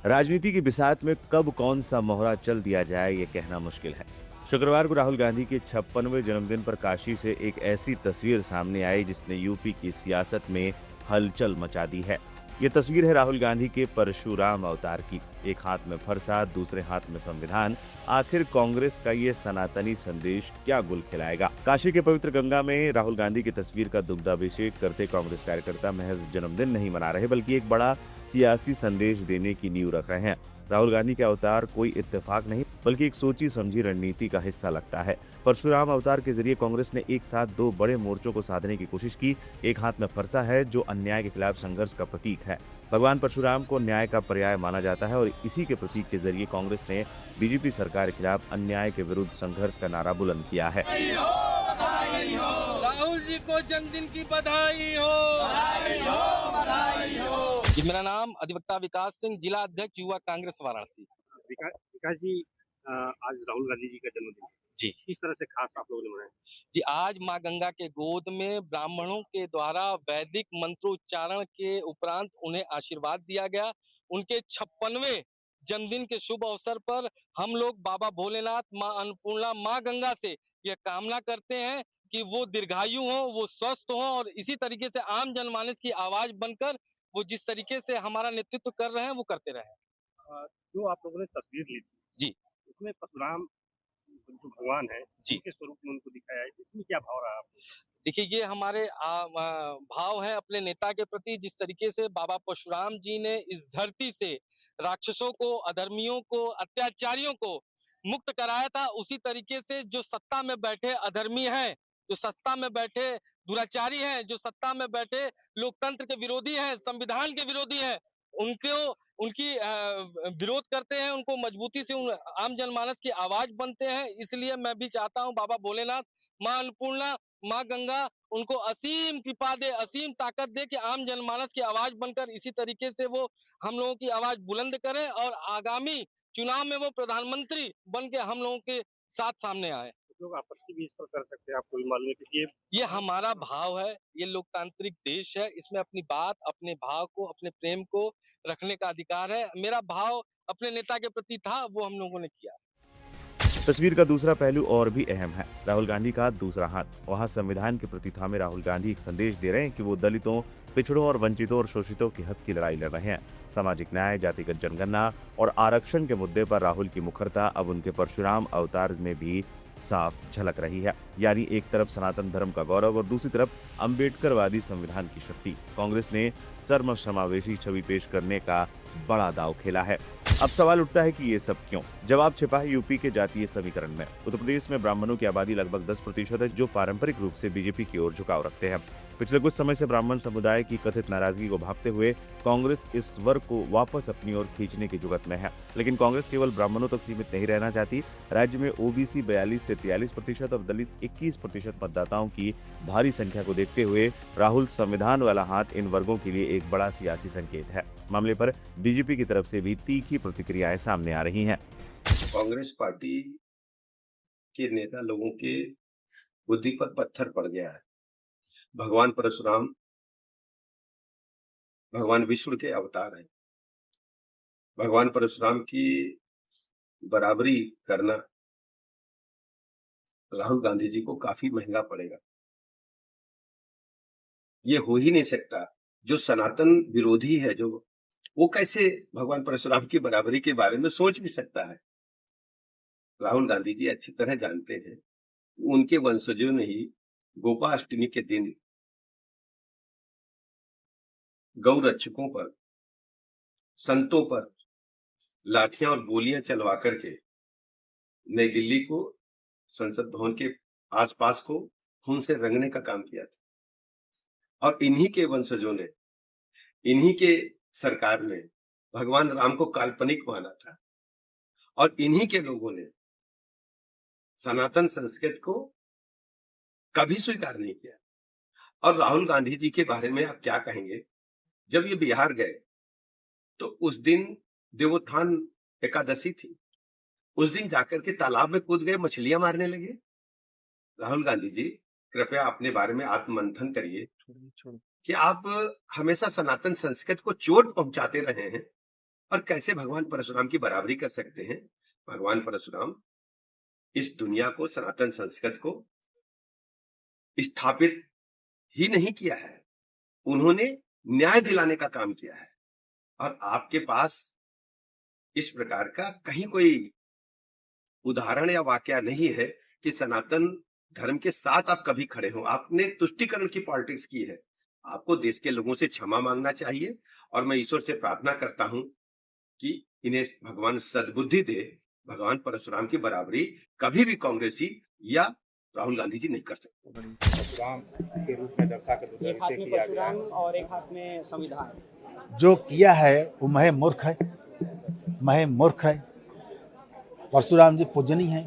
राजनीति की बिसात में कब कौन सा मोहरा चल दिया जाए ये कहना मुश्किल है। शुक्रवार को राहुल गांधी के 56वें जन्मदिन पर काशी से एक ऐसी तस्वीर सामने आई जिसने यूपी की सियासत में हलचल मचा दी है। ये तस्वीर है राहुल गांधी के परशुराम अवतार की। एक हाथ में फरसा, दूसरे हाथ में संविधान। आखिर कांग्रेस का ये सनातनी संदेश क्या गुल खिलाएगा? काशी के पवित्र गंगा में राहुल गांधी की तस्वीर का दुग्धाभिषेक करते कांग्रेस कार्यकर्ता महज जन्मदिन नहीं मना रहे बल्कि एक बड़ा सियासी संदेश देने की नींव रख रहे हैं। राहुल गांधी के अवतार कोई इत्तेफाक नहीं बल्कि एक सोची समझी रणनीति का हिस्सा लगता है। परशुराम अवतार के जरिए कांग्रेस ने एक साथ दो बड़े मोर्चों को साधने की कोशिश की। एक हाथ में फरसा है जो अन्याय के खिलाफ संघर्ष का प्रतीक है। भगवान परशुराम को न्याय का पर्याय माना जाता है और इसी के प्रतीक के जरिए कांग्रेस ने बीजेपी सरकार के खिलाफ अन्याय के विरुद्ध संघर्ष का नारा बुलंद किया है। राहुल जी को जन्मदिन की बधाई हो, बधाई हो, बधाई हो। जी, मेरा नाम अधिवक्ता विकास सिंह, जिला अध्यक्ष युवा कांग्रेस वाराणसी। विकास जी, आज राहुल गांधी जी का जन्मदिन जी, किस तरह से खास आप लोगों ने मनाया? जी, आज माँ गंगा के गोद में ब्राह्मणों के द्वारा वैदिक मंत्रोच्चारण के उपरांत उन्हें आशीर्वाद दिया गया। उनके 56वें जन्मदिन के शुभ अवसर पर हम लोग बाबा भोलेनाथ, माँ अन्नपूर्णा, माँ गंगा से यह कामना करते हैं कि वो दीर्घायु हो, वो स्वस्थ हो और इसी तरीके से आम जनमानस की आवाज बनकर वो जिस तरीके से हमारा नेतृत्व कर रहे हैं वो करते रहें। जो आप लोगों ने तस्वीर ली थी, जी, उसमें परशुराम जो भगवान है, जी। उनके स्वरूप में उनको दिखाया है। इसमें क्या भाव रहा आपको? देखिए, ये हमारे भाव है अपने नेता के प्रति। जिस तरीके से बाबा परशुराम जी ने इस धरती से राक्षसों को, अधर्मियों को, अत्याचारियों को मुक्त कराया था, उसी तरीके से जो सत्ता में बैठे अधर्मी हैं, जो सत्ता में बैठे दुराचारी हैं, जो सत्ता में बैठे लोकतंत्र के विरोधी हैं, संविधान के विरोधी हैं, उनको उनकी विरोध करते हैं, उनको मजबूती से उन आम जनमानस की आवाज बनते हैं। इसलिए मैं भी चाहता हूँ बाबा भोलेनाथ, माँ अन्नपूर्णा, माँ गंगा उनको असीम कृपा दे, असीम ताकत दे कि आम जनमानस की आवाज बनकर इसी तरीके से वो हम लोगों की आवाज बुलंद करें और आगामी चुनाव में वो प्रधानमंत्री बन के हम लोगों के साथ सामने आए। कुछ लोग आपत्ति भी इस पर कर सकते हैं, आपको भी मालूम है कि ये हमारा भाव है, ये लोकतांत्रिक देश है, इसमें अपनी बात, अपने भाव को, अपने प्रेम को रखने का अधिकार है। मेरा भाव अपने नेता के प्रति था, वो हम लोगों ने किया। तस्वीर का दूसरा पहलू और भी अहम है। राहुल गांधी का दूसरा हाथ, वहां संविधान के प्रति थामे राहुल गांधी एक संदेश दे रहे हैं कि वो दलितों, पिछड़ों और वंचितों और शोषितों के हक की लड़ाई लड़ रहे हैं। सामाजिक न्याय, जातिगत जनगणना और आरक्षण के मुद्दे पर राहुल की मुखरता अब उनके परशुराम अवतार में भी साफ झलक रही है। यानी एक तरफ सनातन धर्म का गौरव और दूसरी तरफ अम्बेडकरवादी संविधान की शक्ति। कांग्रेस ने सर्वसमावेशी छवि पेश करने का बड़ा दांव खेला है। अब सवाल उठता है कि ये सब क्यों? जवाब छिपा है यूपी के जातीय समीकरण में। उत्तर प्रदेश में ब्राह्मणों की आबादी लगभग 10% है जो पारंपरिक रूप से बीजेपी की ओर झुकाव रखते हैं। पिछले कुछ समय से ब्राह्मण समुदाय की कथित नाराजगी को भांपते हुए कांग्रेस इस वर्ग को वापस अपनी ओर खींचने की जुगत में है। लेकिन कांग्रेस केवल ब्राह्मणों तक सीमित नहीं रहना चाहती। राज्य में ओबीसी 42 से 43% और दलित 21% मतदाताओं की भारी संख्या को देखते हुए राहुल संविधान वाला हाथ इन वर्गों के लिए एक बड़ा सियासी संकेत है। मामले पर बीजेपी की तरफ से भी तीखी प्रतिक्रियाएं सामने आ रही हैं। कांग्रेस पार्टी के नेता लोगों के बुद्धि पर पत्थर पड़ गया है। भगवान परशुराम भगवान विष्णु के अवतार हैं। भगवान परशुराम की बराबरी करना राहुल गांधी जी को काफी महंगा पड़ेगा। ये हो ही नहीं सकता। जो सनातन विरोधी है, जो वो कैसे भगवान परशुराम की बराबरी के बारे में सोच भी सकता है? राहुल गांधी जी अच्छी तरह जानते हैं, उनके वंशजों ने ही गोपाष्टमी के दिन गौ रक्षकों पर, संतों पर लाठियां और गोलियां चलवा करके नई दिल्ली को, संसद भवन के आसपास को खून से रंगने का काम किया था। और इन्हीं के वंशजों ने, इन्हीं के सरकार ने भगवान राम को काल्पनिक माना था और इन्हीं के लोगों ने सनातन संस्कृति को कभी स्वीकार नहीं किया। और राहुल गांधी जी के बारे में आप क्या कहेंगे? जब ये बिहार गए तो उस दिन देवोत्थान एकादशी थी। उस दिन जाकर के तालाब में कूद गए, मछलियां मारने लगे। राहुल गांधी जी, कृपया अपने बारे में आत्ममंथन करिए। कि आप हमेशा सनातन संस्कृति को चोट पहुंचाते रहे हैं और कैसे भगवान परशुराम की बराबरी कर सकते हैं। भगवान परशुराम इस दुनिया को, सनातन संस्कृति को स्थापित ही नहीं किया है, उन्होंने न्याय दिलाने का काम किया है। और आपके पास इस प्रकार का कहीं कोई उदाहरण या वाकया नहीं है कि सनातन धर्म के साथ आप कभी खड़े हो। आपने तुष्टीकरण की पॉलिटिक्स की है। आपको देश के लोगों से क्षमा मांगना चाहिए और मैं ईश्वर से प्रार्थना करता हूं कि इन्हें भगवान सद्बुद्धि दे। भगवान परशुराम की बराबरी कभी भी कांग्रेसी या राहुल गांधी जी नहीं कर सकते। परशुराम के रूप में दर्शाकर एक उधर हाथ से में किया गया परशुराम है। और एक हाथ में संविधान। जो किया है वो महे मूर्ख है, महे मूर्ख है। परशुराम जी पूजनीय है,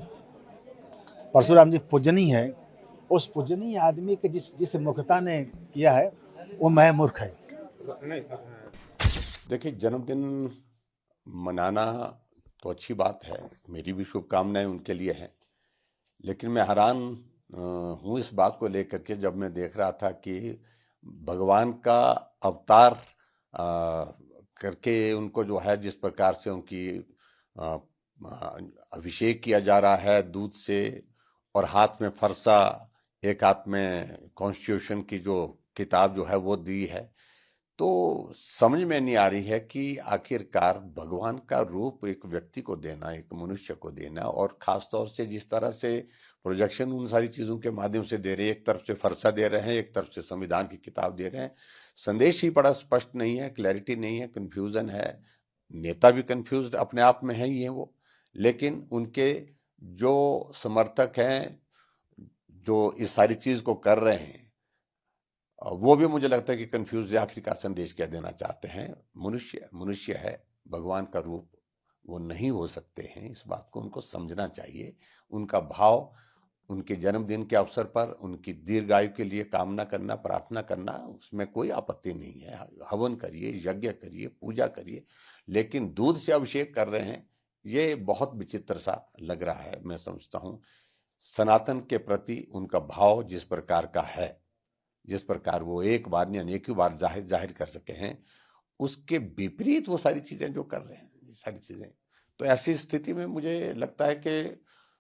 परशुराम जी पूजनीय है। उस पूजनीय आदमी के जिस मूर्खता ने किया है वो महे मूर्ख है। नहीं, देखिए, जन्मदिन मनाना तो अच्छी बात है, मेरी भी शुभकामनाएं उनके लिए हैं। लेकिन मैं हैरान हूँ इस बात को लेकर के, जब मैं देख रहा था कि भगवान का अवतार करके उनको जो है जिस प्रकार से उनकी अभिषेक किया जा रहा है दूध से, और हाथ में फरसा, एक हाथ में कॉन्स्टिट्यूशन की जो किताब जो है वो दी है, तो समझ में नहीं आ रही है कि आखिरकार भगवान का रूप एक व्यक्ति को देना, एक मनुष्य को देना, और खास तौर से जिस तरह से प्रोजेक्शन उन सारी चीजों के माध्यम से दे रहे हैं, एक तरफ से फरसा दे रहे हैं, एक तरफ से संविधान की किताब दे रहे हैं, संदेश ही बड़ा स्पष्ट नहीं है, क्लैरिटी नहीं है, कंफ्यूजन है। नेता भी कंफ्यूज्ड अपने आप में है ही है वो, लेकिन उनके जो समर्थक हैं जो इस सारी चीज को कर रहे हैं वो भी मुझे लगता है कि कंफ्यूज है, आखिरकार संदेश क्या देना चाहते हैं। मनुष्य है, भगवान का रूप वो नहीं हो सकते हैं, इस बात को उनको समझना चाहिए। उनका भाव उनके जन्मदिन के अवसर पर उनकी दीर्घायु के लिए कामना करना, प्रार्थना करना, उसमें कोई आपत्ति नहीं है। हवन करिए, यज्ञ करिए, पूजा करिए, लेकिन दूध से अभिषेक कर रहे हैं, ये बहुत विचित्र सा लग रहा है। मैं समझता हूँ सनातन के प्रति उनका भाव जिस प्रकार का है, जिस प्रकार वो एक बार या अनेक बार जाहिर कर सके हैं, उसके विपरीत वो सारी चीजें जो कर रहे हैं, ये सारी चीजें, तो ऐसी स्थिति में मुझे लगता है कि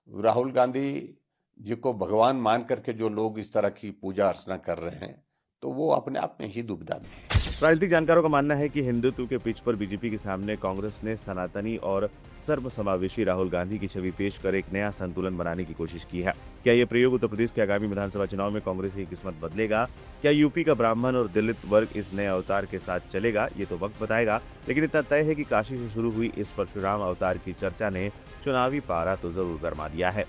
राहुल गांधी जी को भगवान मान करके जो लोग इस तरह की पूजा अर्चना कर रहे हैं, तो वो अपने आप में ही दुविधा में है। राजनीतिक जानकारों का मानना है कि हिंदुत्व के पिच पर बीजेपी के सामने कांग्रेस ने सनातनी और सर्वसमावेशी राहुल गांधी की छवि पेश कर एक नया संतुलन बनाने की कोशिश की है। क्या ये प्रयोग उत्तर प्रदेश के आगामी विधानसभा चुनाव में कांग्रेस की किस्मत बदलेगा? क्या यूपी का ब्राह्मण और दलित वर्ग इस नए अवतार के साथ चलेगा? ये तो वक्त बताएगा, लेकिन इतना तय है कि काशी से शुरू हुई इस परशुराम अवतार की चर्चा ने चुनावी पारा तो जरूर गरमा दिया है।